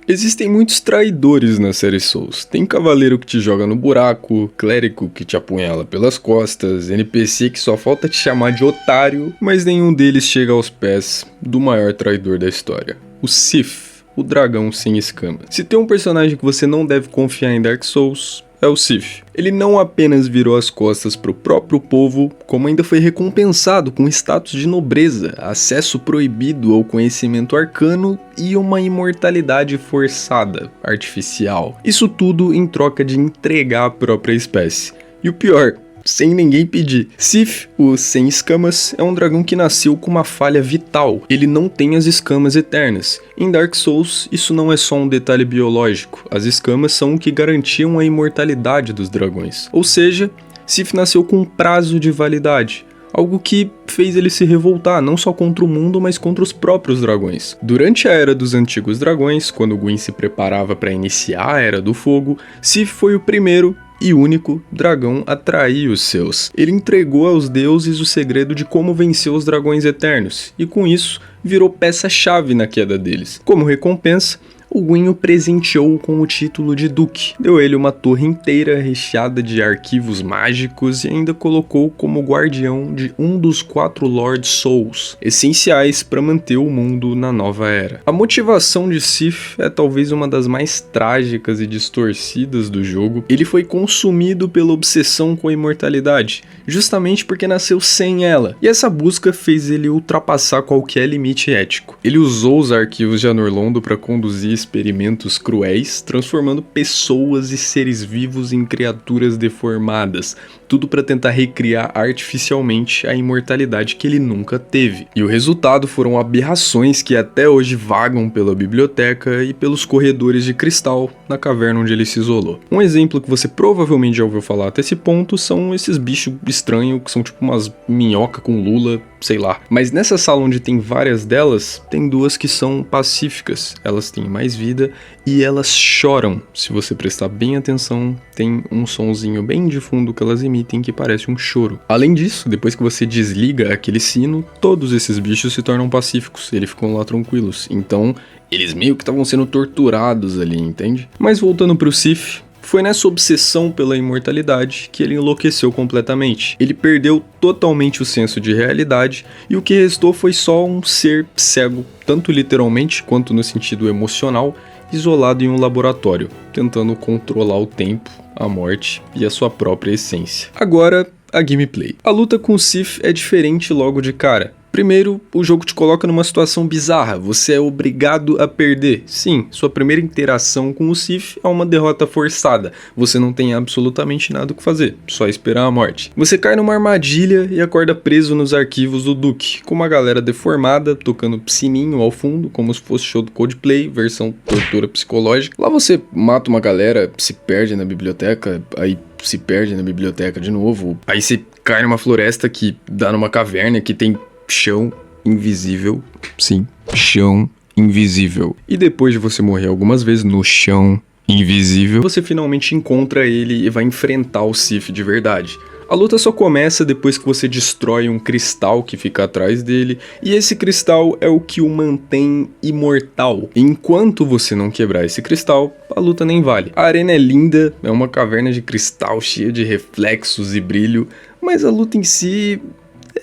Existem muitos traidores na série Souls. Tem cavaleiro que te joga no buraco, clérigo que te apunhala pelas costas, NPC que só falta te chamar de otário, mas nenhum deles chega aos pés do maior traidor da história, o Sif, o dragão sem escamas. Se tem um personagem que você não deve confiar em Dark Souls, é o Sif. Ele não apenas virou as costas para o próprio povo, como ainda foi recompensado com status de nobreza, acesso proibido ao conhecimento arcano e uma imortalidade forçada, artificial. Isso tudo em troca de entregar a própria espécie. E o pior, sem ninguém pedir. Sif, o Sem Escamas, é um dragão que nasceu com uma falha vital. Ele não tem as escamas eternas. Em Dark Souls, isso não é só um detalhe biológico. As escamas são o que garantiam a imortalidade dos dragões. Ou seja, Sif nasceu com um prazo de validade. Algo que fez ele se revoltar, não só contra o mundo, mas contra os próprios dragões. Durante a Era dos Antigos Dragões, quando Gwyn se preparava para iniciar a Era do Fogo, Sif foi o primeiro e único dragão a trair os seus. Ele entregou aos deuses o segredo de como vencer os dragões eternos, e com isso virou peça-chave na queda deles. Como recompensa, o Gwyn o presenteou com o título de Duque, deu ele uma torre inteira recheada de arquivos mágicos e ainda colocou como guardião de um dos 4 Lord Souls, essenciais para manter o mundo na nova era. A motivação de Sif é talvez uma das mais trágicas e distorcidas do jogo. Ele foi consumido pela obsessão com a imortalidade, justamente porque nasceu sem ela, e essa busca fez ele ultrapassar qualquer limite ético. Ele usou os arquivos de Anor Londo para conduzir experimentos cruéis, transformando pessoas e seres vivos em criaturas deformadas, tudo para tentar recriar artificialmente a imortalidade que ele nunca teve. E o resultado foram aberrações que até hoje vagam pela biblioteca e pelos corredores de cristal na caverna onde ele se isolou. Um exemplo que você provavelmente já ouviu falar até esse ponto são esses bichos estranhos que são tipo umas minhoca com lula, sei lá. Mas nessa sala onde tem várias delas, tem 2 que são pacíficas. Elas têm mais vida e elas choram. Se você prestar bem atenção, tem um sonzinho bem de fundo que elas emitem que parece um choro. Além disso, depois que você desliga aquele sino, todos esses bichos se tornam pacíficos, eles ficam lá tranquilos. Então, eles meio que estavam sendo torturados ali, entende? Mas voltando pro Sif, foi nessa obsessão pela imortalidade que ele enlouqueceu completamente. Ele perdeu totalmente o senso de realidade e o que restou foi só um ser cego, tanto literalmente quanto no sentido emocional, isolado em um laboratório, tentando controlar o tempo, a morte e a sua própria essência. Agora, a gameplay. A luta com o Sif é diferente logo de cara. Primeiro, o jogo te coloca numa situação bizarra, você é obrigado a perder. Sim, sua primeira interação com o Sif é uma derrota forçada, você não tem absolutamente nada o que fazer, só esperar a morte. Você cai numa armadilha e acorda preso nos arquivos do Duque, com uma galera deformada, tocando sininho ao fundo, como se fosse show do Coldplay, versão tortura psicológica. Lá você mata uma galera, se perde na biblioteca, aí se perde na biblioteca de novo, aí você cai numa floresta que dá numa caverna que tem chão invisível, sim, chão invisível. E depois de você morrer algumas vezes no chão invisível, você finalmente encontra ele e vai enfrentar o Sif de verdade. A luta só começa depois que você destrói um cristal que fica atrás dele, e esse cristal é o que o mantém imortal. Enquanto você não quebrar esse cristal, a luta nem vale. A arena é linda, é uma caverna de cristal cheia de reflexos e brilho, mas a luta em si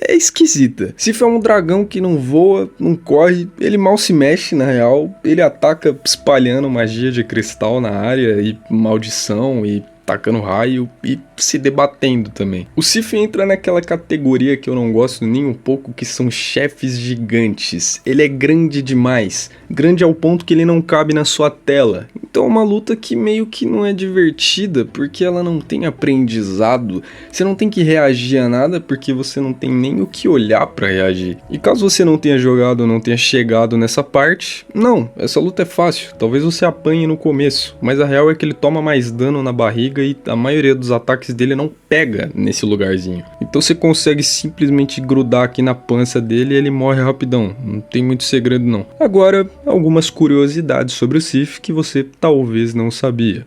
é esquisita. Sif é um dragão que não voa, não corre, ele mal se mexe na real, ele ataca espalhando magia de cristal na área e maldição e tacando raio e se debatendo também. O Sif entra naquela categoria que eu não gosto nem um pouco, que são chefes gigantes. Ele é grande demais, grande ao ponto que ele não cabe na sua tela. Então é uma luta que meio que não é divertida, porque ela não tem aprendizado. Você não tem que reagir a nada, porque você não tem nem o que olhar pra reagir. E caso você não tenha jogado ou não tenha chegado nessa parte, não, essa luta é fácil. Talvez você apanhe no começo, mas a real é que ele toma mais dano na barriga e a maioria dos ataques dele não pega nesse lugarzinho. Então você consegue simplesmente grudar aqui na pança dele e ele morre rapidão. Não tem muito segredo não. Agora, algumas curiosidades sobre o Sif que você talvez não sabia.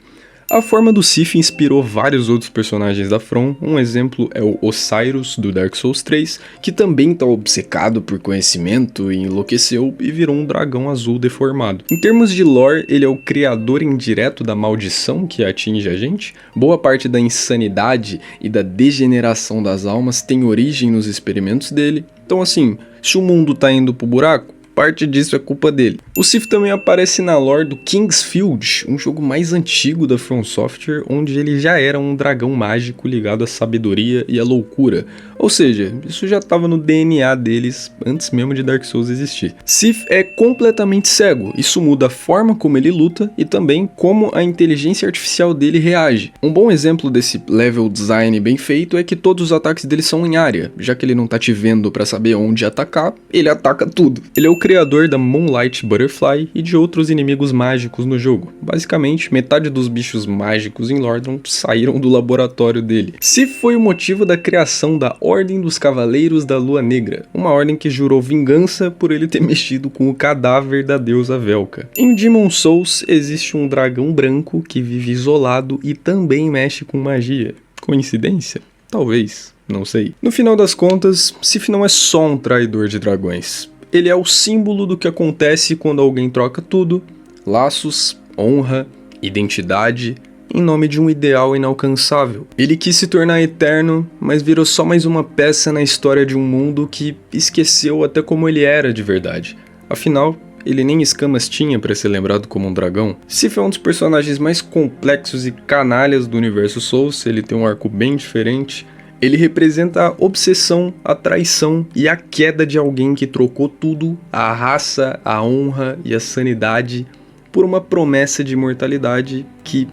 A forma do Sif inspirou vários outros personagens da From, um exemplo é o Osiris do Dark Souls 3, que também tá obcecado por conhecimento e enlouqueceu e virou um dragão azul deformado. Em termos de lore, ele é o criador indireto da maldição que atinge a gente. Boa parte da insanidade e da degeneração das almas tem origem nos experimentos dele. Então assim, se o mundo tá indo pro buraco, parte disso é culpa dele. O Sif também aparece na lore do Kingsfield, um jogo mais antigo da From Software, onde ele já era um dragão mágico ligado à sabedoria e à loucura. Ou seja, isso já estava no DNA deles antes mesmo de Dark Souls existir. Sif é completamente cego, isso muda a forma como ele luta e também como a inteligência artificial dele reage. Um bom exemplo desse level design bem feito é que todos os ataques dele são em área, já que ele não tá te vendo para saber onde atacar, ele ataca tudo. Ele é o criador da Moonlight Butterfly e de outros inimigos mágicos no jogo. Basicamente, metade dos bichos mágicos em Lordran saíram do laboratório dele. Sif foi o motivo da criação da Ordem dos Cavaleiros da Lua Negra, uma ordem que jurou vingança por ele ter mexido com o cadáver da deusa Velka. Em Demon's Souls existe um dragão branco que vive isolado e também mexe com magia. Coincidência? Talvez, não sei. No final das contas, Sif não é só um traidor de dragões. Ele é o símbolo do que acontece quando alguém troca tudo, laços, honra, identidade, em nome de um ideal inalcançável. Ele quis se tornar eterno, mas virou só mais uma peça na história de um mundo que esqueceu até como ele era de verdade. Afinal, ele nem escamas tinha para ser lembrado como um dragão. Sif é um dos personagens mais complexos e canalhas do universo Souls, ele tem um arco bem diferente. Ele representa a obsessão, a traição e a queda de alguém que trocou tudo, a raça, a honra e a sanidade, por uma promessa de imortalidade que,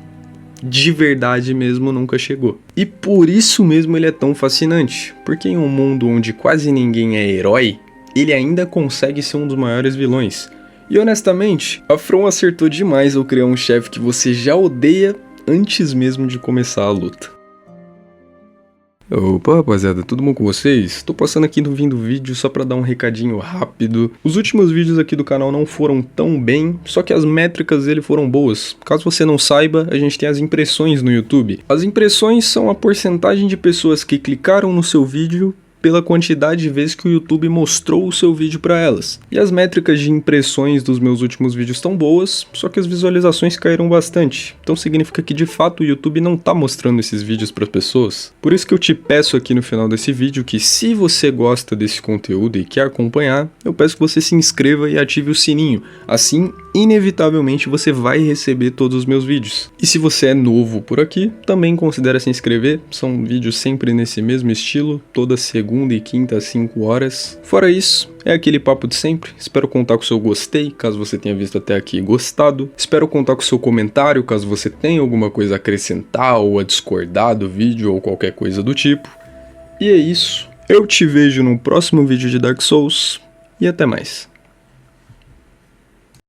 de verdade mesmo, nunca chegou. E por isso mesmo ele é tão fascinante, porque em um mundo onde quase ninguém é herói, ele ainda consegue ser um dos maiores vilões. E honestamente, a From acertou demais ao criar um chefe que você já odeia antes mesmo de começar a luta. Opa rapaziada, tudo bom com vocês? Tô passando aqui no fim do vídeo só pra dar um recadinho rápido. Os últimos vídeos aqui do canal não foram tão bem, só que as métricas dele foram boas. Caso você não saiba, a gente tem as impressões no YouTube. As impressões são a porcentagem de pessoas que clicaram no seu vídeo pela quantidade de vezes que o YouTube mostrou o seu vídeo para elas. E as métricas de impressões dos meus últimos vídeos estão boas, só que as visualizações caíram bastante. Então significa que de fato o YouTube não tá mostrando esses vídeos para pessoas. Por isso que eu te peço aqui no final desse vídeo que se você gosta desse conteúdo e quer acompanhar, eu peço que você se inscreva e ative o sininho. Assim, inevitavelmente você vai receber todos os meus vídeos. E se você é novo por aqui, também considere se inscrever. São vídeos sempre nesse mesmo estilo, toda segunda e quinta às 5 horas. Fora isso, é aquele papo de sempre. Espero contar com o seu gostei, caso você tenha visto até aqui e gostado. Espero contar com o seu comentário, caso você tenha alguma coisa a acrescentar ou a discordar do vídeo ou qualquer coisa do tipo. E é isso. Eu te vejo no próximo vídeo de Dark Souls e até mais.